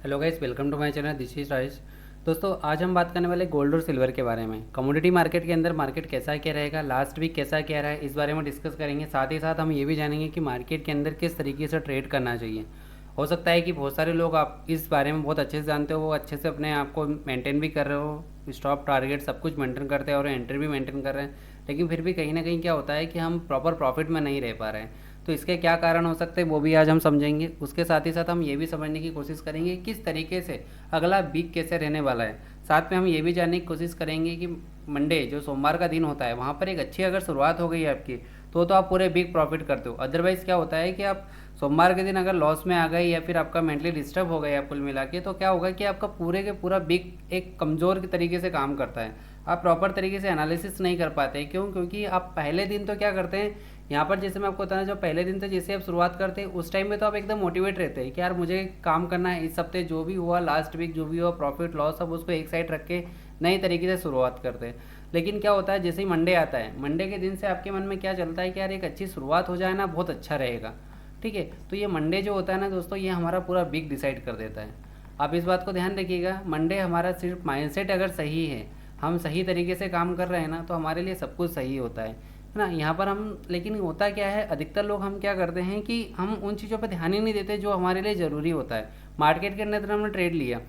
Hello guys, welcome to my channel. This is Rajesh. दोस्तों, आज हम बात करने वाले गोल्ड और सिल्वर के बारे में। कमोडिटी मार्केट के अंदर मार्केट कैसा क्या रहेगा, लास्ट वीक कैसा क्या रहा है, इस बारे में डिस्कस करेंगे। साथ ही साथ हम ये भी जानेंगे कि मार्केट के अंदर किस तरीके से ट्रेड करना चाहिए। हो सकता है कि बहुत सारे लोग आप इस बारे में बहुत अच्छे से जानते हो, वो अच्छे से अपने आप को मेंटेन भी कर रहे हो, स्टॉप टारगेट सब कुछ मेंटेन करते हैं और एंट्री भी मेंटेन कर रहे हैं, लेकिन फिर भी कहीं ना कहीं क्या होता है कि हम प्रॉपर प्रॉफिट में नहीं रह पा रहे हैं। तो इसके क्या कारण हो सकते हैं वो भी आज हम समझेंगे। उसके साथ ही साथ हम ये भी समझने की कोशिश करेंगे कि किस तरीके से अगला वीक कैसे रहने वाला है। साथ में हम ये भी जानने की कोशिश करेंगे कि मंडे जो सोमवार का दिन होता है वहाँ पर एक अच्छी अगर शुरुआत हो गई है आपकी तो आप पूरे वीक प्रॉफिट करते हो। अदरवाइज़ क्या होता है कि आप सोमवार के दिन अगर लॉस में आ गए या फिर आपका मेंटली डिस्टर्ब हो गया कुल मिला के, तो क्या होगा कि आपका पूरे के पूरा वीक एक कमज़ोर के तरीके से काम करता है। आप प्रॉपर तरीके से एनालिसिस नहीं कर पाते। क्यों? क्योंकि आप पहले दिन तो क्या करते हैं, यहाँ पर जैसे मैं आपको बताना, जो पहले दिन से जैसे आप शुरुआत करते हैं उस टाइम में तो आप एकदम मोटिवेट रहते हैं कि यार मुझे काम करना है। इस हफ्ते जो भी हुआ, लास्ट वीक जो भी हुआ, प्रॉफिट लॉस सब उसको एक साइड रख के नई तरीके से शुरुआत करते हैं। लेकिन क्या होता है, जैसे ही मंडे आता है, मंडे के दिन से आपके मन में क्या चलता है कि यार एक अच्छी शुरुआत हो जाए ना, बहुत अच्छा रहेगा। ठीक है, तो ये मंडे जो होता है ना दोस्तों, ये हमारा पूरा वीक डिसाइड कर देता है। आप इस बात को ध्यान रखिएगा, मंडे हमारा सिर्फ माइंडसेट अगर सही है, हम सही तरीके से काम कर रहे हैं ना, तो हमारे लिए सब कुछ सही होता है ना। यहाँ पर हम, लेकिन होता क्या है, अधिकतर लोग हम क्या करते हैं कि हम उन चीज़ों पर ध्यान ही नहीं देते जो हमारे लिए ज़रूरी होता है। मार्केट के अंदर हमने ट्रेड लिया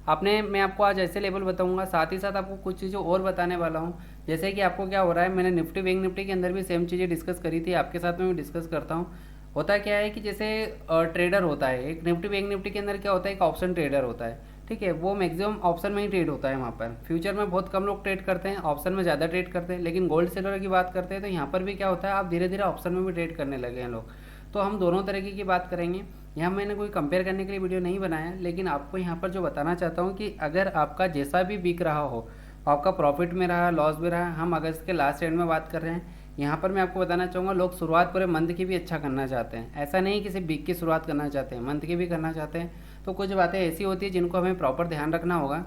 आपने, मैं आपको आज ऐसे लेवल बताऊंगा, साथ ही साथ आपको कुछ चीज़ें और बताने वाला हूँ। जैसे कि आपको क्या हो रहा है, मैंने निफ्टी बैंक निफ्टी के अंदर भी सेम चीज़ें डिस्कस करी थी, आपके साथ में भी डिस्कस करता हूँ। होता क्या है कि जैसे ट्रेडर होता है एक, निफ्टी बैंक निफ्टी के अंदर क्या होता है, एक ऑप्शन ट्रेडर होता है। ठीक है, वो मैक्सिमम ऑप्शन में ही ट्रेड होता है। वहाँ पर फ्यूचर में बहुत कम लोग ट्रेड करते हैं, ऑप्शन में ज़्यादा ट्रेड करते हैं। लेकिन गोल्ड सिल्वर की बात करते हैं तो यहाँ पर भी क्या होता है, आप धीरे धीरे ऑप्शन में भी ट्रेड करने लगे हैं लोग। तो हम दोनों तरीके की बात करेंगे। यहाँ मैंने कोई कंपेयर करने के लिए वीडियो नहीं बनाया, लेकिन आपको यहाँ पर जो बताना चाहता हूँ कि अगर आपका जैसा भी बिक रहा हो, आपका प्रॉफिट में रहा, लॉस में रहा, हम अगस्त के लास्ट एंड में बात कर रहे हैं। यहाँ पर मैं आपको बताना चाहूँगा, लोग शुरुआत पूरे मंथ की भी अच्छा करना चाहते हैं। ऐसा नहीं कि सिर्फ वीक की शुरुआत करना चाहते हैं, मंथ की भी करना चाहते हैं। तो कुछ बातें ऐसी होती है जिनको हमें प्रॉपर ध्यान रखना होगा।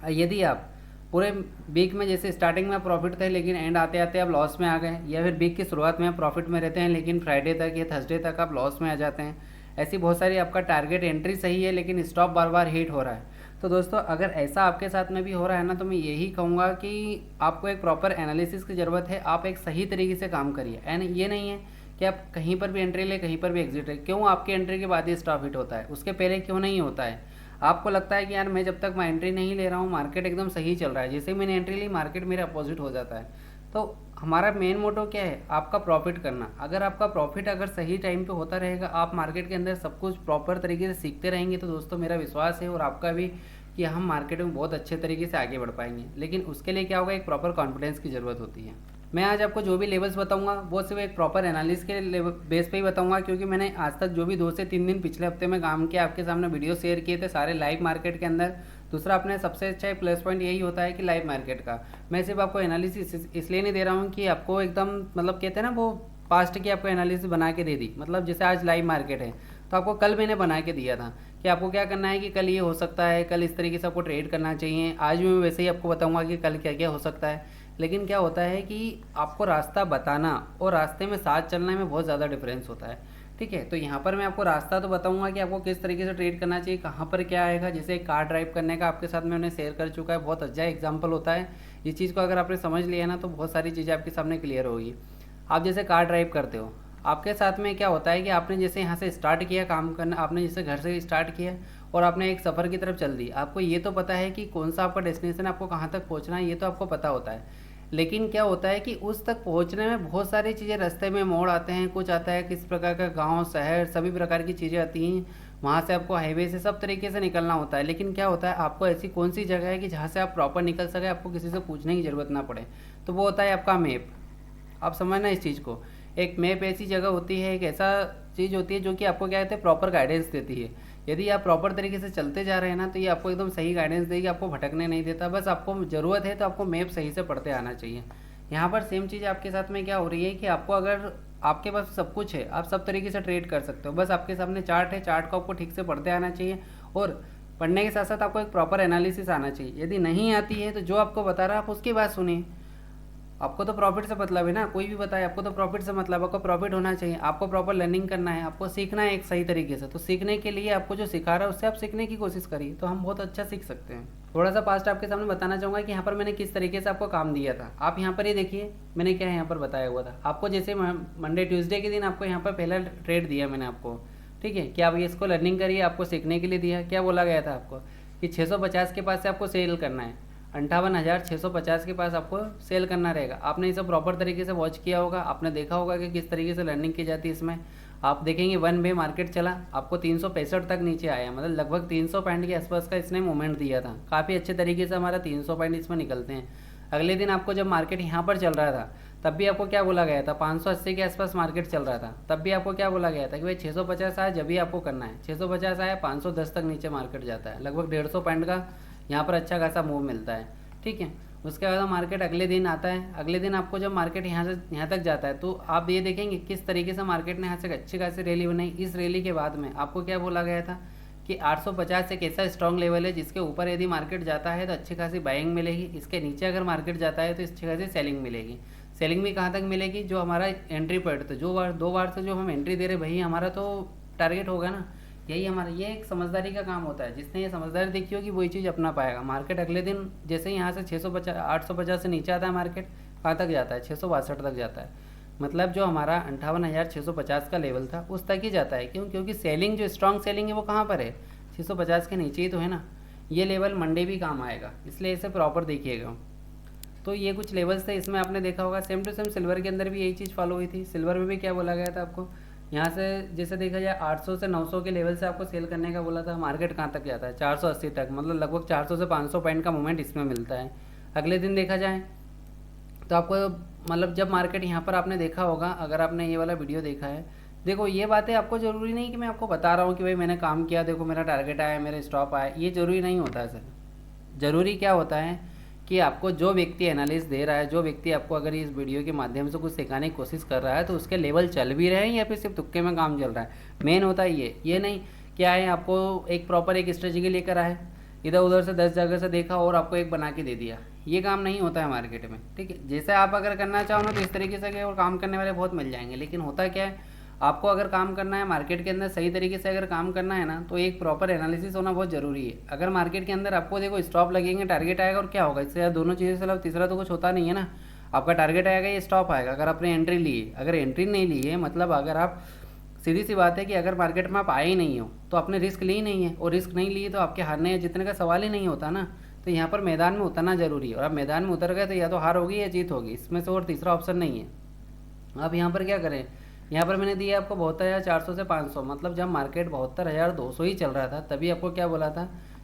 यदि आप पूरे वीक में, जैसे स्टार्टिंग में प्रॉफिट थे लेकिन एंड आते आते आप लॉस में आ गए, या फिर वीक की शुरुआत में आप प्रॉफिट में रहते हैं लेकिन फ्राइडे तक या थर्सडे तक आप लॉस में आ जाते हैं, ऐसी बहुत सारी, आपका टारगेट एंट्री सही है लेकिन स्टॉप बार बार हिट हो रहा है। तो दोस्तों, अगर ऐसा आपके साथ में भी हो रहा है ना, तो मैं यही कहूँगा कि आपको एक प्रॉपर एनालिसिस की ज़रूरत है। आप एक सही तरीके से काम करिए। एंड ये नहीं है कि आप कहीं पर भी एंट्री ले, कहीं पर भी एग्जिट है। क्यों आपकी एंट्री के बाद ही स्टॉप हिट होता है, उसके पहले क्यों नहीं होता है? आपको लगता है कि यार मैं जब तक मैं एंट्री नहीं ले रहा हूँ, मार्केट एकदम सही चल रहा है, जैसे ही मैंने एंट्री ली मार्केट मेरे अपोजिट हो जाता है। तो हमारा मेन मोटो क्या है, आपका प्रॉफिट करना। अगर आपका प्रॉफिट अगर सही टाइम पे होता रहेगा, आप मार्केट के अंदर सब कुछ प्रॉपर तरीके से सीखते रहेंगे, तो दोस्तों मेरा विश्वास है और आपका भी कि हम मार्केट में बहुत अच्छे तरीके से आगे बढ़ पाएंगे। लेकिन उसके लिए क्या होगा, एक प्रॉपर कॉन्फिडेंस की ज़रूरत होती है। मैं आज आपको जो भी लेवल्स बताऊंगा वो सिर्फ एक प्रॉपर एनालिसिस के लेवल बेस पे ही बताऊंगा, क्योंकि मैंने आज तक जो भी 2 से 3 दिन पिछले हफ्ते में काम किया, आपके सामने वीडियो शेयर किए थे सारे लाइव मार्केट के अंदर। दूसरा, अपने सबसे अच्छा प्लस पॉइंट यही होता है कि लाइव मार्केट का मैं सिर्फ आपको एनालिसिस इसलिए नहीं दे रहा हूँ कि आपको एकदम, मतलब कहते हैं ना वो, पास्ट की आपको एनालिसिस बना के दे दी। मतलब जैसे आज लाइव मार्केट है तो आपको कल मैंने बना के दिया था कि आपको क्या करना है, कि कल ये हो सकता है, कल इस तरीके से आपको ट्रेड करना चाहिए। आज भी मैं वैसे ही आपको बताऊंगा कि कल क्या क्या हो सकता है। लेकिन क्या होता है कि आपको रास्ता बताना और रास्ते में साथ चलने में बहुत ज़्यादा डिफरेंस होता है। ठीक है, तो यहाँ पर मैं आपको रास्ता तो बताऊंगा कि आपको किस तरीके से ट्रेड करना चाहिए, कहाँ पर क्या आएगा। जैसे कार ड्राइव करने का आपके साथ में उन्हें शेयर कर चुका है, बहुत अच्छा एग्जाम्पल होता है। इस चीज़ को अगर आपने समझ लिया ना, तो बहुत सारी चीज़ें आपके सामने क्लियर होगी। आप जैसे कार ड्राइव करते हो, आपके साथ में क्या होता है कि आपने जैसे यहाँ से स्टार्ट किया काम करना, आपने जैसे घर से स्टार्ट किया और आपने एक सफ़र की तरफ चल दी। आपको ये तो पता है कि कौन सा आपका डेस्टिनेशन, आपको कहाँ तक पहुँचना है, ये तो आपको पता होता है। लेकिन क्या होता है कि उस तक पहुंचने में बहुत सारी चीज़ें रास्ते में मोड़ आते हैं, कुछ आता है किस प्रकार का, गांव शहर सभी प्रकार की चीज़ें आती हैं। वहाँ से आपको हाईवे से सब तरीके से निकलना होता है। लेकिन क्या होता है, आपको ऐसी कौन सी जगह है कि जहाँ से आप प्रॉपर निकल सके, आपको किसी से पूछने की ज़रूरत ना पड़े, तो वो होता है आपका मैप। आप समझना इस चीज़ को। एक मैप ऐसी जगह होती है, एक ऐसा चीज़ होती है जो कि आपको क्या कहते हैं, प्रॉपर गाइडेंस देती है। यदि आप प्रॉपर तरीके से चलते जा रहे हैं ना, तो ये आपको एकदम सही गाइडेंस देगी, आपको भटकने नहीं देता। बस आपको ज़रूरत है तो आपको मैप सही से पढ़ते आना चाहिए। यहाँ पर सेम चीज़ आपके साथ में क्या हो रही है कि आपको, अगर आपके पास सब कुछ है, आप सब तरीके से ट्रेड कर सकते हो, बस आपके सामने चार्ट है, चार्ट को आपको ठीक से पढ़ते आना चाहिए। और पढ़ने के साथ साथ आपको एक प्रॉपर एनालिसिस आना चाहिए। यदि नहीं आती है तो जो आपको बता रहा है आप उसकी बात सुनिए। आपको तो प्रॉफिट से मतलब है ना, कोई भी बताए आपको तो प्रॉफिट से मतलब, आपको प्रॉफिट होना चाहिए, आपको प्रॉपर लर्निंग करना है, आपको सीखना है एक सही तरीके से। तो सीखने के लिए आपको जो सिखा रहा है उससे आप सीखने की कोशिश करिए, तो हम बहुत अच्छा सीख सकते हैं। थोड़ा सा पास्ट आपके सामने बताना चाहूँगा कि यहाँ पर मैंने किस तरीके से आपको काम दिया था। आप यहाँ पर ये देखिए मैंने क्या यहाँ पर बताया हुआ था आपको, जैसे मंडे ट्यूसडे के दिन आपको यहाँ पर पहला ट्रेड दिया मैंने आपको, ठीक है, कि आप ये इसको लर्निंग करिए, आपको सीखने के लिए दिया। क्या बोला गया था आपको कि 650 के पास से आपको सेल करना है, 58,650 के पास आपको सेल करना रहेगा। आपने इसे प्रॉपर तरीके से वॉच किया होगा, आपने देखा होगा कि किस तरीके से लर्निंग की जाती है इसमें। आप देखेंगे वन वे मार्केट चला, आपको 365 तक नीचे आया, मतलब लगभग 300 पॉइंट के आसपास का इसने मूवमेंट दिया था। काफ़ी अच्छे तरीके से हमारा 300 पॉइंट इसमें निकलते हैं। अगले दिन आपको जब मार्केट यहाँ पर चल रहा था तब भी आपको क्या बोला गया था, 580 के आसपास मार्केट चल रहा था, तब भी आपको क्या बोला गया था कि भाई 650 आया जब भी आपको करना है। 650 आया, 510 तक नीचे मार्केट जाता है, लगभग 150 पॉइंट का यहाँ पर अच्छा खासा मूव मिलता है, ठीक है। उसके बाद मार्केट अगले दिन आता है, अगले दिन आपको जब मार्केट यहाँ से यहाँ तक जाता है तो आप ये देखेंगे किस तरीके से मार्केट ने यहाँ से अच्छी खासी रैली बनाई। इस रैली के बाद में आपको क्या बोला गया था कि 850 एक ऐसा स्ट्रॉन्ग लेवल है जिसके ऊपर यदि मार्केट जाता है तो अच्छी खासी बाइंग मिलेगी, इसके नीचे अगर मार्केट जाता है तो अच्छी खासी सेलिंग मिलेगी। सेलिंग भी कहाँ तक मिलेगी, जो हमारा एंट्री पॉइंट था, जो दो बार से जो हम एंट्री दे रहे भाई हमारा तो टारगेट होगा ना, यही हमारा, ये एक समझदारी का काम होता है। जिसने ये समझदारी देखी होगी वही चीज़ अपना पाएगा। मार्केट अगले दिन जैसे ही यहाँ से 650 850 से नीचे आता है मार्केट, कहाँ तक जाता है, 662 तक जाता है, मतलब जो हमारा 58,650 का लेवल था उस तक ही जाता है। क्यों? क्योंकि सेलिंग जो स्ट्रॉन्ग सेलिंग है वो कहाँ पर है, 650 के नीचे ही तो है ना। ये लेवल मंडे भी काम आएगा, इसलिए इसे प्रॉपर देखिएगा। तो ये कुछ लेवल्स थे, इसमें आपने देखा होगा सेम टू सेम सिल्वर के अंदर भी यही चीज़ फॉलो हुई थी। सिल्वर में भी क्या बोला गया था आपको, यहाँ से जैसे देखा जाए 800 से 900 के लेवल से आपको सेल करने का बोला था। मार्केट कहाँ तक जाता है, 480 तक, मतलब लगभग 400 से 500 पॉइंट का मूवमेंट इसमें मिलता है। अगले दिन देखा जाए तो आपको, मतलब जब मार्केट यहाँ पर आपने देखा होगा, अगर आपने ये वाला वीडियो देखा है, देखो ये बातें आपको ज़रूरी नहीं कि मैं आपको बता रहा हूँ कि भाई मैंने काम किया, देखो मेरा टारगेट आया, मेरे स्टॉप आया, ये ज़रूरी नहीं होता है सर। ज़रूरी क्या होता है कि आपको जो व्यक्ति एनालिस दे रहा है, जो व्यक्ति आपको अगर इस वीडियो के माध्यम से कुछ सिखाने की कोशिश कर रहा है तो उसके लेवल चल भी रहे हैं या फिर सिर्फ तुक्के में काम चल रहा है। मेन होता है ये नहीं क्या है आपको एक प्रॉपर एक स्ट्रेटजी लेकर आए, इधर उधर से 10 जगह से देखा और आपको एक बना के दे दिया, ये काम नहीं होता है मार्केट में, ठीक है। जैसे आप अगर करना चाहो ना तो इस तरीके से और काम करने वाले बहुत मिल जाएंगे, लेकिन होता क्या है, आपको अगर काम करना है मार्केट के अंदर सही तरीके से अगर काम करना है ना तो एक प्रॉपर एनालिसिस होना बहुत ज़रूरी है। अगर मार्केट के अंदर आपको देखो स्टॉप लगेंगे, टारगेट आएगा और क्या होगा, इससे यार दोनों चीज़ें से अलावा तीसरा तो कुछ होता नहीं है ना। आपका टारगेट आएगा, ये स्टॉप आएगा, अगर आपने एंट्री ली है, अगर एंट्री नहीं ली है मतलब अगर आप, सीधी सी बात है कि अगर मार्केट में आप आए ही नहीं हो तो आपने रिस्क ली नहीं है, और रिस्क नहीं ली तो आपके हारने जितने का सवाल ही नहीं होता ना। तो यहाँ पर मैदान में उतरना जरूरी है, और आप मैदान में उतर गए तो या तो हार होगी या जीत होगी, इसमें से और तीसरा ऑप्शन नहीं है। आप यहाँ पर क्या करें, यहाँ पर मैंने दिया आपको 72,400 से 500, मतलब जब मार्केट 72,200 ही चल रहा था तभी आपको क्या बोला था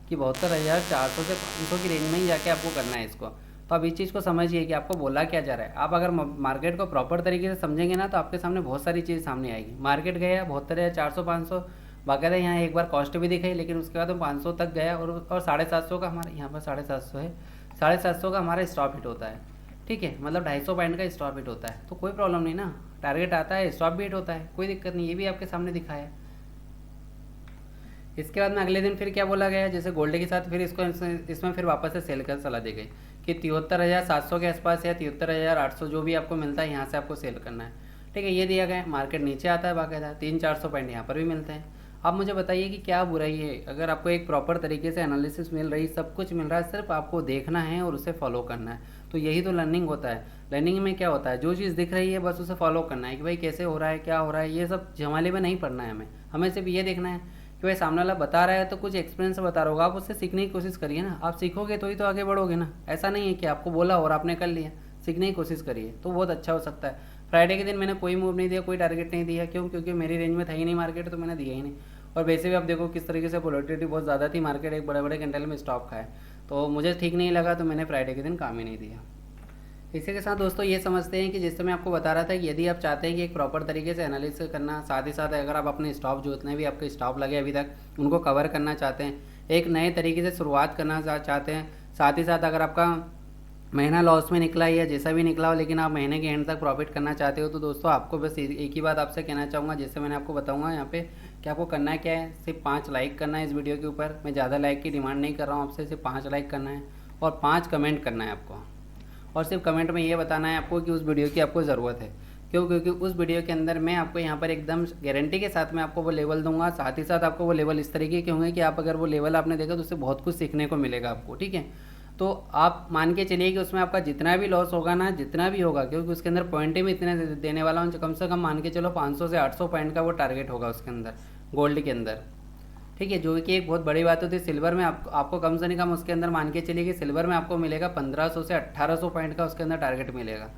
कि 72,400 से 500 की रेंज में ही जाके आपको करना है इसको। तो आप इस चीज़ को समझिए कि आपको बोला क्या जा रहा है। आप अगर मार्केट को प्रॉपर तरीके से समझेंगे ना तो आपके सामने बहुत सारी चीज़ सामने आएगी। मार्केट गया 72,400 500, बाकायदा यहाँ एक बार कॉस्ट भी दिखाई, लेकिन उसके बाद हम 500 तक गया और 750 का हमारा यहाँ पर 750 है, 750 का हमारा स्टॉप हिट होता है, ठीक है, मतलब 250 पॉइंट का स्टॉप हिट होता है। तो कोई प्रॉब्लम नहीं ना, टारगेट आता है, स्टॉप भी हिट होता है, कोई दिक्कत नहीं, ये भी आपके सामने दिखाया है। इसके बाद में अगले दिन फिर क्या बोला गया, जैसे गोल्ड के साथ फिर इसको इसमें फिर वापस से सेल कर सलाह दी गई कि 73,700 के आसपास या 73,800 जो भी आपको मिलता है यहाँ से आपको सेल करना है, ठीक है, ये दिया गया। मार्केट नीचे आता है बाकायदा, 300-400 पॉइंट यहाँ पर भी मिलते हैं। आप मुझे बताइए कि क्या बुराई है, अगर आपको एक प्रॉपर तरीके से एनालिसिस मिल रही, सब कुछ मिल रहा है, सिर्फ आपको देखना है और उसे फॉलो करना है। तो यही तो लर्निंग होता है। लर्निंग में क्या होता है, जो चीज़ दिख रही है बस उसे फॉलो करना है कि भाई कैसे हो रहा है, क्या हो रहा है, ये सब झमाले में नहीं पड़ना है हमें सिर्फ ये देखना है कि भाई सामने वाला बता रहा है तो कुछ एक्सपीरियंस से बता रहा होगा, आप उससे सीखने की कोशिश करिए ना। आप सीखोगे तो ही तो आगे बढ़ोगे ना, ऐसा नहीं है कि आपको बोला और आपने कर लिया। सीखने की कोशिश करिए तो बहुत अच्छा हो सकता है। फ्राइडे के दिन मैंने कोई मूव नहीं दिया, कोई टारगेट नहीं दिया, क्यों? क्योंकि मेरी रेंज में था ही नहीं मार्केट, तो मैंने दिया ही नहीं। और वैसे भी आप देखो किस तरीके से वोलेटिलिटी बहुत ज़्यादा थी, मार्केट एक बड़े बड़े कैंडल में स्टॉप खाए, तो मुझे ठीक नहीं लगा, तो मैंने फ्राइडे के दिन काम ही नहीं दिया। इसी के साथ दोस्तों ये समझते हैं कि जैसे मैं आपको बता रहा था कि यदि आप चाहते हैं कि एक प्रॉपर तरीके से एनालिसिस करना, साथ ही साथ अगर आप अपने स्टॉप जो जितने भी आपके स्टॉप लगे अभी तक उनको कवर करना चाहते हैं, एक नए तरीके से शुरुआत करना चाहते हैं, साथ ही साथ अगर आपका महीना लॉस में निकला या जैसा भी निकला हो लेकिन आप महीने के एंड तक प्रॉफिट करना चाहते हो, तो दोस्तों आपको बस एक ही बात आपसे कहना चाहूँगा, जैसे मैंने आपको बताऊँगा यहाँ पे कि आपको करना क्या है, सिर्फ 5 लाइक करना है इस वीडियो के ऊपर। मैं ज़्यादा लाइक की डिमांड नहीं कर रहा हूँ आपसे, सिर्फ 5 लाइक करना है और 5 कमेंट करना है आपको। और सिर्फ कमेंट में ये बताना है आपको कि उस वीडियो की आपको ज़रूरत है। क्यों? क्योंकि उस वीडियो के अंदर मैं आपको यहाँ पर एकदम गारंटी के साथ मैं आपको वो लेवल दूंगा। साथ ही साथ आपको वो लेवल इस तरीके के होंगे कि आप अगर वो लेवल आपने देखा तो उससे बहुत कुछ सीखने को मिलेगा आपको, ठीक है। तो आप मान के चलिए कि उसमें आपका जितना भी लॉस होगा ना, जितना भी होगा, क्योंकि उसके अंदर पॉइंट ही मैं इतने देने वाला हूँ, कम से कम मान के चलो 500 से 800 पॉइंट का वो टारगेट होगा उसके अंदर, गोल्ड के अंदर, ठीक है। जो कि एक बहुत बड़ी बात होती है। सिल्वर में आपको कम से कम उसके अंदर मान के चलिए कि सिल्वर में आपको मिलेगा 1500 से 1800 पॉइंट का उसके अंदर टारगेट मिलेगा।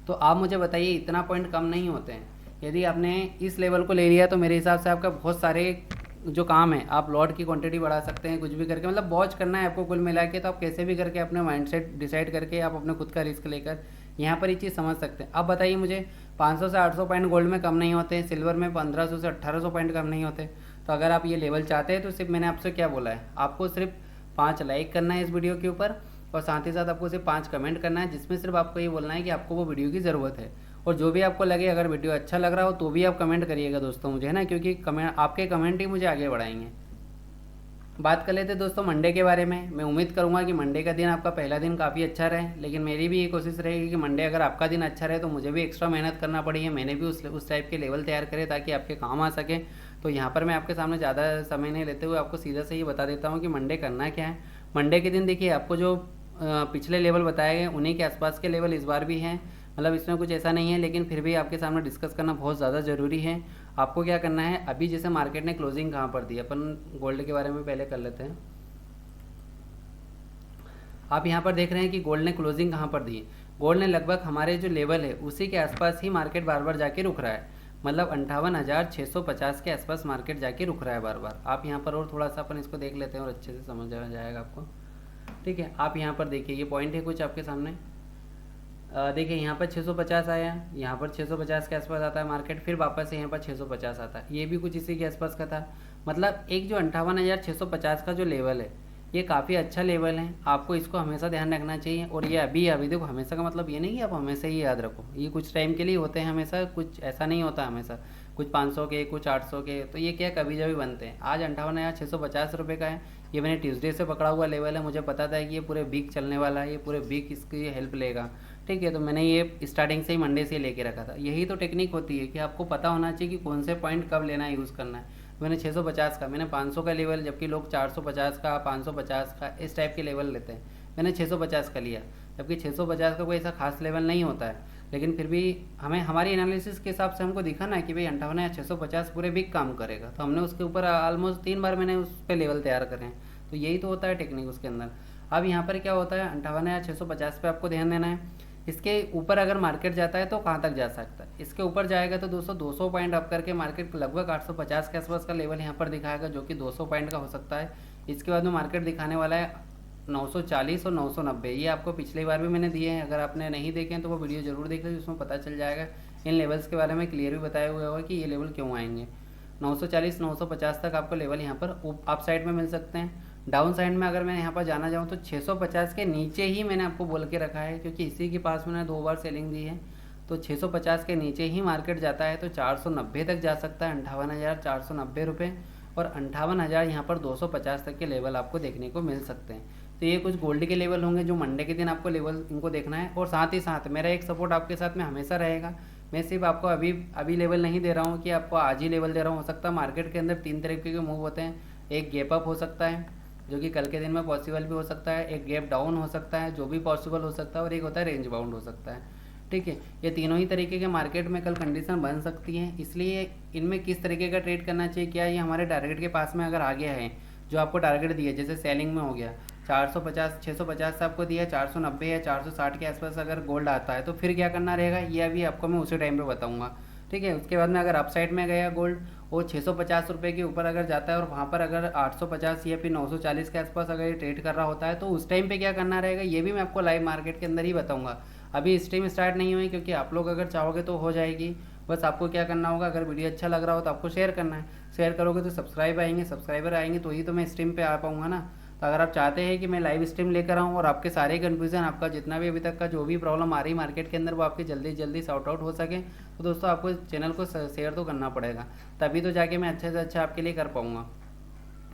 तो आप मुझे बताइए, इतना पॉइंट कम नहीं होते हैं। यदि आपने इस लेवल को ले लिया तो मेरे हिसाब से आपका बहुत सारे जो काम है, आप लॉट की क्वांटिटी बढ़ा सकते हैं, कुछ भी करके, मतलब वॉच करना है आपको कुल मिला के। तो आप कैसे भी करके अपने माइंडसेट डिसाइड करके आप अपने खुद का रिस्क लेकर यहाँ पर ये चीज़ समझ सकते हैं। अब बताइए मुझे, 500 से 800 पॉइंट गोल्ड में कम नहीं होते, सिल्वर में 1500 से 1800 पॉइंट कम नहीं होते। तो अगर आप ये लेवल चाहते हैं तो सिर्फ मैंने आपसे क्या बोला है, आपको सिर्फ 5 लाइक करना है इस वीडियो के ऊपर, और साथ ही साथ आपको सिर्फ 5 कमेंट करना है, जिसमें सिर्फ आपको ये बोलना है कि आपको वो वीडियो की ज़रूरत है। और जो भी आपको लगे, अगर वीडियो अच्छा लग रहा हो तो भी आप कमेंट करिएगा दोस्तों मुझे, है ना, क्योंकि कमेंट, आपके कमेंट ही मुझे आगे बढ़ाएंगे। बात कर लेते हैं दोस्तों मंडे के बारे में। मैं उम्मीद करूंगा कि मंडे का दिन आपका पहला दिन काफ़ी अच्छा रहे, लेकिन मेरी भी ये कोशिश रहेगी कि मंडे अगर आपका दिन अच्छा रहे तो मुझे भी एक्स्ट्रा मेहनत करना पड़ी है। मैंने भी उस टाइप के लेवल तैयार करे ताकि आपके काम आ सके। तो यहाँ पर मैं आपके सामने ज़्यादा समय नहीं लेते हुए आपको सीधा से ही बता देता हूँ कि मंडे करना क्या है। मंडे के दिन देखिए, आपको जो पिछले लेवल बताए गए उन्हीं के आसपास के लेवल इस बार भी हैं, मतलब इसमें कुछ ऐसा नहीं है, लेकिन फिर भी आपके सामने डिस्कस करना बहुत ज़्यादा ज़रूरी है। आपको क्या करना है, अभी जैसे मार्केट ने क्लोजिंग कहाँ पर दी, अपन गोल्ड के बारे में पहले कर लेते हैं। आप यहाँ पर देख रहे हैं कि गोल्ड ने क्लोजिंग कहाँ पर दी है। गोल्ड ने लगभग हमारे जो लेवल है उसी के आसपास ही मार्केट बार बार जाके रुक रहा है, मतलब 58,650 के आसपास मार्केट जाके रुक रहा है बार बार। आप यहाँ पर और थोड़ा सा अपन इसको देख लेते हैं और अच्छे से समझ आ जाएगा आपको, ठीक है। आप यहाँ पर देखिए, ये पॉइंट है कुछ आपके सामने, देखिए यहाँ पर 650 आया, यहाँ पर 650 के आसपास आता है मार्केट, फिर वापस से यहाँ पर 650 आता है, ये भी कुछ इसी के आसपास का था। मतलब एक जो 58,650 का जो लेवल है ये काफ़ी अच्छा लेवल है, आपको इसको हमेशा ध्यान रखना चाहिए। और ये अभी देखो, हमेशा का मतलब ये नहीं कि आप हमेशा ही याद रखो, ये कुछ टाइम के लिए होते हैं हमेशा, कुछ ऐसा नहीं होता हमेशा, कुछ 500 के, कुछ 800 के, तो ये क्या कभी जभी बनते हैं। आज 58,650 रुपये का है, ये मैंने ट्यूसडे से पकड़ा हुआ लेवल है, मुझे पता था कि ये पूरे वीक चलने वाला है, ये पूरे वीक इसकी हेल्प लेगा, ठीक है। तो मैंने ये स्टार्टिंग से ही मंडे से लेके रखा था। यही तो टेक्निक होती है कि आपको पता होना चाहिए कि कौन से पॉइंट कब लेना है, यूज़ करना है। मैंने 650 का, मैंने 500 का लेवल, जबकि लोग 450 का, 550 का, इस टाइप के लेवल लेते हैं, मैंने 650 का लिया, जबकि 650 का कोई ऐसा खास लेवल नहीं होता है। लेकिन फिर भी हमें हमारी एनालिसिस के हिसाब से हमको दिखा ना कि भाई 58,650 पूरे वीक काम करेगा, तो हमने उसके ऊपर ऑलमोस्ट 3 बार मैंने उस पर लेवल तैयार करे हैं। तो यही तो होता है टेक्निक उसके अंदर। अब यहाँ पर क्या होता है, 58,650 पे आपको ध्यान देना है। इसके ऊपर अगर मार्केट जाता है तो कहाँ तक जा सकता है, इसके ऊपर जाएगा तो दोस्तों 200 पॉइंट अप करके मार्केट लगभग 850 के आसपास का लेवल यहाँ पर दिखाएगा, जो कि 200 पॉइंट का हो सकता है। इसके बाद में मार्केट दिखाने वाला है 940 और 990, ये आपको पिछली बार भी मैंने दिए हैं, अगर आपने नहीं देखे हैं तो वो वीडियो जरूर देख लीजिए, उसमें पता चल जाएगा। इन लेवल्स के बारे में क्लियर भी बताया हुआ होगा कि ये लेवल क्यों आएंगे। 940 950 तक आपको लेवल यहाँ पर अप साइड में मिल सकते हैं। डाउन साइड में अगर मैं यहाँ पर जाना चाहूँ तो 650 के नीचे ही मैंने आपको बोल के रखा है, क्योंकि इसी के पास मैंने 2 बार सेलिंग दी है। तो 650 के नीचे ही मार्केट जाता है तो 490 तक जा सकता है, 58,490 रुपये, और 58,000 यहाँ पर 250 तक के लेवल आपको देखने को मिल सकते हैं। तो ये कुछ गोल्ड के लेवल होंगे जो मंडे के दिन आपको लेवल इनको देखना है। और साथ ही साथ मेरा एक सपोर्ट आपके साथ में हमेशा रहेगा। मैं सिर्फ आपको अभी लेवल नहीं दे रहा हूँ कि आपको आज ही लेवल दे रहा हूँ। हो सकता है मार्केट के अंदर 3 तरीके के मूव होते हैं, एक गैप अप हो सकता है जो कि कल के दिन में पॉसिबल भी हो सकता है, एक गैप डाउन हो सकता है जो भी पॉसिबल हो सकता है, और एक होता है रेंज बाउंड हो सकता है, ठीक है। ये तीनों ही तरीके के मार्केट में कल कंडीशन बन सकती है, इसलिए इनमें किस तरीके का ट्रेड करना चाहिए, क्या ये हमारे टारगेट के पास में अगर आ गया है, जो आपको टारगेट दिया, जैसे सेलिंग में हो गया 450 650 से आपको दिया, 490 या 460 के आसपास अगर गोल्ड आता है तो फिर क्या करना रहेगा, ये अभी आपको मैं उसी टाइम पे बताऊंगा, ठीक है। उसके बाद में अगर अपसाइड में गया गोल्ड, वो 650 रुपये के ऊपर अगर जाता है और वहाँ पर अगर 850 या फिर 940 के आसपास अगर ये ट्रेड कर रहा होता है तो उस टाइम पे क्या करना रहेगा, ये भी मैं आपको लाइव मार्केट के अंदर ही बताऊंगा। अभी स्ट्रीम स्टार्ट नहीं हुई, क्योंकि आप लोग अगर चाहोगे तो हो जाएगी। बस आपको क्या करना होगा, अगर वीडियो अच्छा लग रहा हो तो आपको शेयर करना है, शेयर करोगे तो सब्सक्राइबर आएंगे तो ही तो मैं स्ट्रीम पे आ पाऊँगा ना। तो अगर आप चाहते हैं कि मैं लाइव स्ट्रीम लेकर आऊँ और आपके सारे कन्फ्यूज़न, आपका जितना भी अभी तक का जो भी प्रॉब्लम आ रही मार्केट के अंदर वो आपकी जल्दी सॉर्ट आउट हो सके, तो दोस्तों आपको चैनल को शेयर तो करना पड़ेगा, तभी तो जाके मैं अच्छे से अच्छा आपके लिए कर पाऊँगा।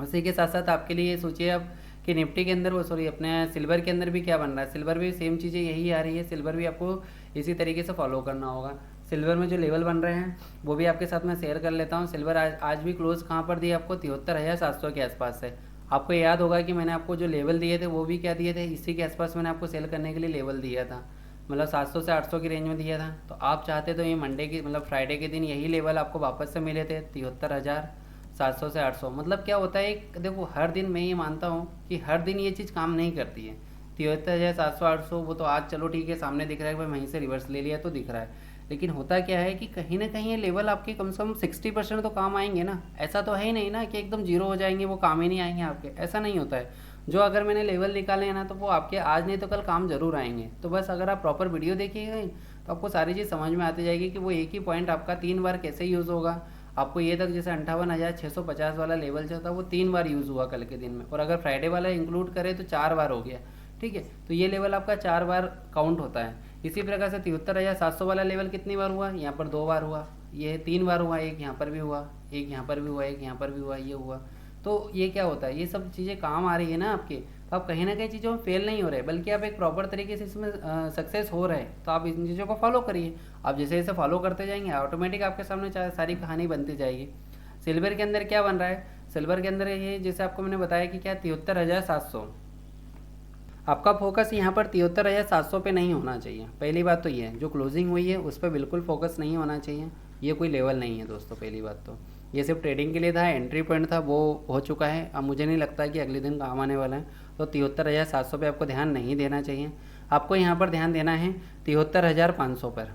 उसी के साथ साथ आपके लिए सोचिए अब कि निफ्टी के अंदर वो सॉरी अपने सिल्वर के अंदर भी क्या बन रहा है, सिल्वर भी सेम चीज़ें यही आ रही है, सिल्वर भी आपको इसी तरीके से फॉलो करना होगा। सिल्वर में जो लेवल बन रहे हैं वो भी आपके साथ मैं शेयर कर लेता हूँ। सिल्वर आज भी क्लोज कहाँ पर दिया आपको, 73,700 के आसपास है। आपको याद होगा कि मैंने आपको जो लेवल दिए थे वो भी क्या दिए थे, इसी के आसपास मैंने आपको सेल करने के लिए लेवल दिया था, मतलब 700 से 800 की रेंज में दिया था। तो आप चाहते तो ये मंडे की मतलब फ्राइडे के दिन यही लेवल आपको वापस से मिले थे, 73,700 से 800। मतलब क्या होता है, देखो हर दिन मैं ये मानता हूँ कि हर दिन ये चीज़ काम नहीं करती है। 73,700 800 वो तो आज चलो ठीक है सामने दिख रहा है, भाई वहीं से रिवर्स ले लिया तो दिख रहा है, लेकिन होता क्या है कि कहीं ना कहीं ये लेवल आपके कम से कम 60% तो काम आएंगे ना। ऐसा तो है ही नहीं ना कि एकदम जीरो हो जाएंगे, वो काम ही नहीं आएंगे आपके, ऐसा नहीं होता है। जो अगर मैंने लेवल निकाले हैं ना तो वो आपके आज नहीं तो कल काम जरूर आएंगे। तो बस अगर आप प्रॉपर वीडियो देखिएगा तो आपको सारी चीज़ समझ में आती जाएगी कि वो एक ही पॉइंट आपका 3 बार कैसे यूज़ होगा। आपको ये तक जैसे 58,650 वाला लेवल जो था वो 3 बार यूज़ हुआ कल के दिन में, और अगर फ्राइडे वाला इंक्लूड करें तो 4 बार हो गया। ठीक है, तो ये लेवल आपका 4 बार काउंट होता है। इसी प्रकार से 73,700 वाला लेवल कितनी बार हुआ, यहाँ पर 2 बार हुआ, ये 3 बार हुआ, एक यहाँ पर भी हुआ, एक यहाँ पर भी हुआ, एक यहाँ पर भी हुआ, ये हुआ। तो ये क्या होता है, ये सब चीज़ें काम आ रही है ना आपके, तो आप कहीं ना कहीं चीज़ों में फेल नहीं हो रहे, बल्कि आप एक प्रॉपर तरीके से इसमें सक्सेस हो रहे हैं। तो आप इन चीज़ों को फॉलो करिए। आप जैसे जैसे फॉलो करते जाएंगे ऑटोमेटिक आपके सामने सारी कहानी बनती जाएगी। सिल्वर के अंदर क्या बन रहा है, सिल्वर के अंदर ये जैसे आपको मैंने बताया कि क्या 73,700, आपका फोकस यहाँ पर 73,700 पे नहीं होना चाहिए। पहली बात तो ये है, जो क्लोजिंग हुई है उस पर बिल्कुल फोकस नहीं होना चाहिए। ये कोई लेवल नहीं है दोस्तों, पहली बात तो ये सिर्फ ट्रेडिंग के लिए था, एंट्री पॉइंट था, वो हो चुका है। अब मुझे नहीं लगता कि अगले दिन काम आने वाला है। तो 73,700 पे आपको ध्यान नहीं देना चाहिए। आपको यहाँ पर ध्यान देना है 73,500 पर।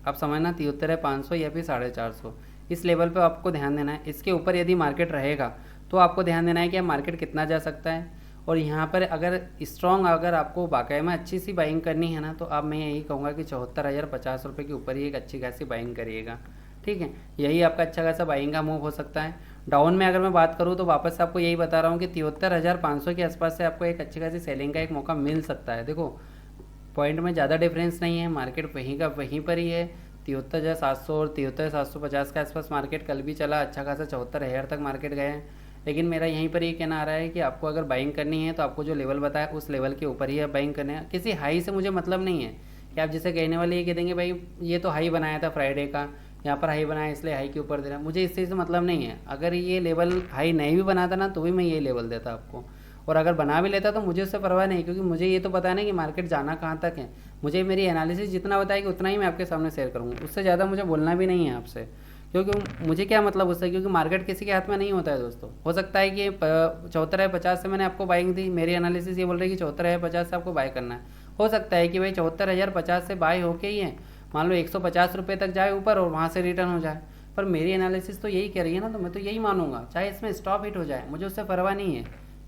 आप समझना 73,500 या फिर 450, इस लेवल पर आपको ध्यान देना है। इसके ऊपर यदि मार्केट रहेगा तो आपको ध्यान देना है कि मार्केट कितना जा सकता है। और यहाँ पर अगर स्ट्रॉन्ग, अगर आपको वाकई में अच्छी सी बाइंग करनी है ना, तो अब मैं यही कहूँगा कि 74,050 रुपये के ऊपर ही एक अच्छी खासी बाइंग करिएगा। ठीक है, यही आपका अच्छा खासा बाइंग का मूव हो सकता है। डाउन में अगर मैं बात करूँ तो वापस आपको यही बता रहा हूँ कि 73,500 के आसपास से आपको एक अच्छी खासी सेलिंग का एक मौका मिल सकता है। देखो पॉइंट में ज़्यादा डिफरेंस नहीं है, मार्केट वहीं का वहीं पर ही है। 73,700 और 73,750 के आसपास मार्केट कल भी चला, अच्छा खासा 74,000 तक मार्केट गए हैं। लेकिन मेरा यहीं पर ये कहना आ रहा है कि आपको अगर बाइंग करनी है तो आपको जो लेवल बताया उस लेवल के ऊपर ही आप बाइंग करना है। किसी हाई से मुझे मतलब नहीं है कि आप जैसे कहने वाले ये कह देंगे भाई ये तो हाई बनाया था फ्राइडे का, यहाँ पर हाई बनाया इसलिए हाई के ऊपर दे रहा है। मुझे इस चीज़ से मतलब नहीं है। अगर ये लेवल हाई नहीं भी बनाता ना तो भी मैं ये लेवल देता आपको, और अगर बना भी लेता तो मुझे उससे परवाह नहीं, क्योंकि मुझे ये तो पता है ना कि मार्केट जाना कहाँ तक है। मुझे मेरी एनालिसिस जितना बताएगी उतना ही मैं आपके सामने शेयर करूँगा, उससे ज़्यादा मुझे बोलना भी नहीं है आपसे, क्योंकि मुझे क्या मतलब उससे, क्योंकि मार्केट किसी के हाथ में नहीं होता है दोस्तों। हो सकता है कि 74,050 से मैंने आपको बाइंग दी, मेरी एनालिसिस ये बोल रही है कि 74,050 से आपको बाय करना है। हो सकता है कि भाई 74,050 से बाय होके ही है, मान लो 150 रुपये तक जाए ऊपर और वहाँ से रिटर्न हो जाए, पर मेरी एनालिसिस तो यही कह रही है ना, तो मैं तो यही मानूंगा, चाहे इसमें स्टॉप हिट हो जाए, मुझे उससे परवाह नहीं है।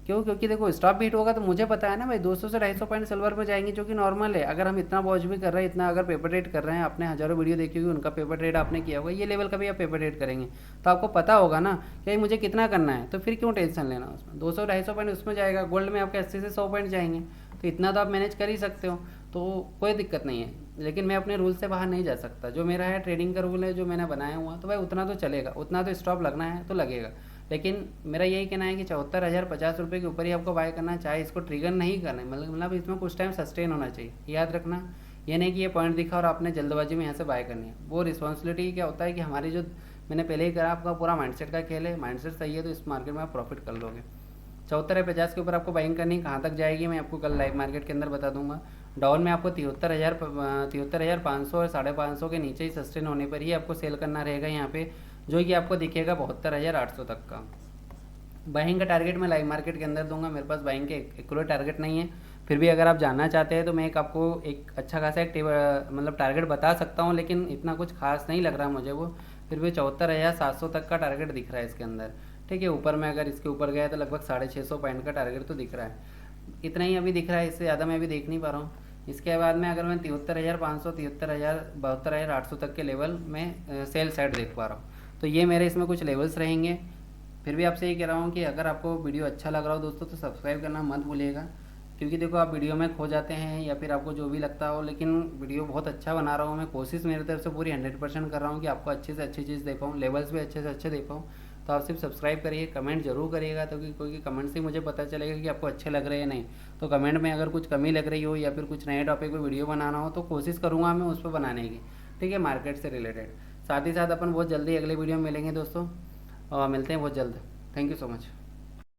क्यों, क्योंकि देखो स्टॉप भी हिट होगा तो मुझे पता है ना भाई 200 से 250 पॉइंट सिल्वर में जाएंगे, जो कि नॉर्मल है। अगर हम इतना वॉच भी कर रहे हैं, इतना अगर पेपर ट्रेड कर रहे हैं, आपने हज़ारों वीडियो देखी होगी, उनका पेपर ट्रेड आपने किया होगा, ये लेवल का भी आप पेपर ट्रेड करेंगे तो आपको पता होगा ना कि मुझे कितना करना है, तो फिर क्यों टेंशन लेना उसमें। 200-250 पॉइंट उसमें जाएगा, गोल्ड में आपके 80 से 100 पॉइंट जाएंगे, तो इतना तो आप मैनेज कर ही सकते हो, तो कोई दिक्कत नहीं है। लेकिन मैं अपने रूल से बाहर नहीं जा सकता, जो मेरा है ट्रेडिंग का रूल है, जो मैंने बनाया हुआ, तो भाई उतना तो चलेगा, उतना तो स्टॉप लगना है तो लगेगा। लेकिन मेरा यही कहना है कि 74,050 रुपये के ऊपर ही आपको बाय करना है, चाहे इसको ट्रिगर नहीं करना है, मतलब इसमें कुछ टाइम सस्टेन होना चाहिए। याद रखना, ये नहीं कि ये पॉइंट दिखा और आपने जल्दबाजी में यहाँ से बाय करनी है। वो रिस्पॉन्सिबिलिटी क्या होता है कि हमारी जो मैंने पहले ही कहा, आपका पूरा माइंडसेट का खेल है। माइंडसेट सही है तो इस मार्केट में आप प्रॉफिट कर लोगे। 74,050 के ऊपर आपको बाइंग करनी, कहाँ तक जाएगी मैं आपको कल लाइव मार्केट के अंदर बता दूंगा। डाउन में आपको 73,500 और 550 के नीचे ही सस्टेन होने पर ही आपको सेल करना रहेगा यहाँ पे, जो कि आपको दिखेगा 72,800 तक का। बाइंग का टारगेट मैं लाइव मार्केट के अंदर दूंगा, मेरे पास बाइंग के एक्यूरेट टारगेट नहीं है। फिर भी अगर आप जानना चाहते हैं तो मैं आपको एक अच्छा खासा एक मतलब टारगेट बता सकता हूँ, लेकिन इतना कुछ खास नहीं लग रहा मुझे वो। फिर भी 74,700 तक का टारगेट दिख रहा है इसके अंदर। ठीक है, ऊपर में अगर इसके ऊपर गया तो लगभग 650 पॉइंट का टारगेट तो दिख रहा है। इतना ही अभी दिख रहा है, इससे ज़्यादा मैं अभी देख नहीं पा रहा हूँ। इसके बाद में अगर मैं 73,500, 72,800 तक के लेवल में सेल साइड देख पा रहा हूँ, तो ये मेरे इसमें कुछ लेवल्स रहेंगे। फिर भी आपसे ये कह रहा हूँ कि अगर आपको वीडियो अच्छा लग रहा हो दोस्तों तो सब्सक्राइब करना मत भूलिएगा, क्योंकि देखो आप वीडियो में खो जाते हैं या फिर आपको जो भी लगता हो, लेकिन वीडियो बहुत अच्छा बना रहा हूँ मैं। कोशिश मेरी तरफ से पूरी 100% कर रहा हूँ कि आपको अच्छे से अच्छी चीज़ दे पाऊँ, लेवल्स भी अच्छे से अच्छे दे पाऊँ। तो तो आप सिर्फ सब्सक्राइब करिए, कमेंट जरूर करिएगा, तो क्योंकि कमेंट से मुझे पता चलेगा कि आपको अच्छे लग रहे हैं नहीं। तो कमेंट में अगर कुछ कमी लग रही हो या फिर कुछ नए टॉपिक पे वीडियो बनाना हो तो कोशिश करूँगा मैं उस पर बनाने की, ठीक है, मार्केट से रिलेटेड। साथ ही साथ अपन बहुत जल्दी अगले वीडियो में मिलेंगे दोस्तों, और मिलते हैं बहुत जल्द। Thank you so much.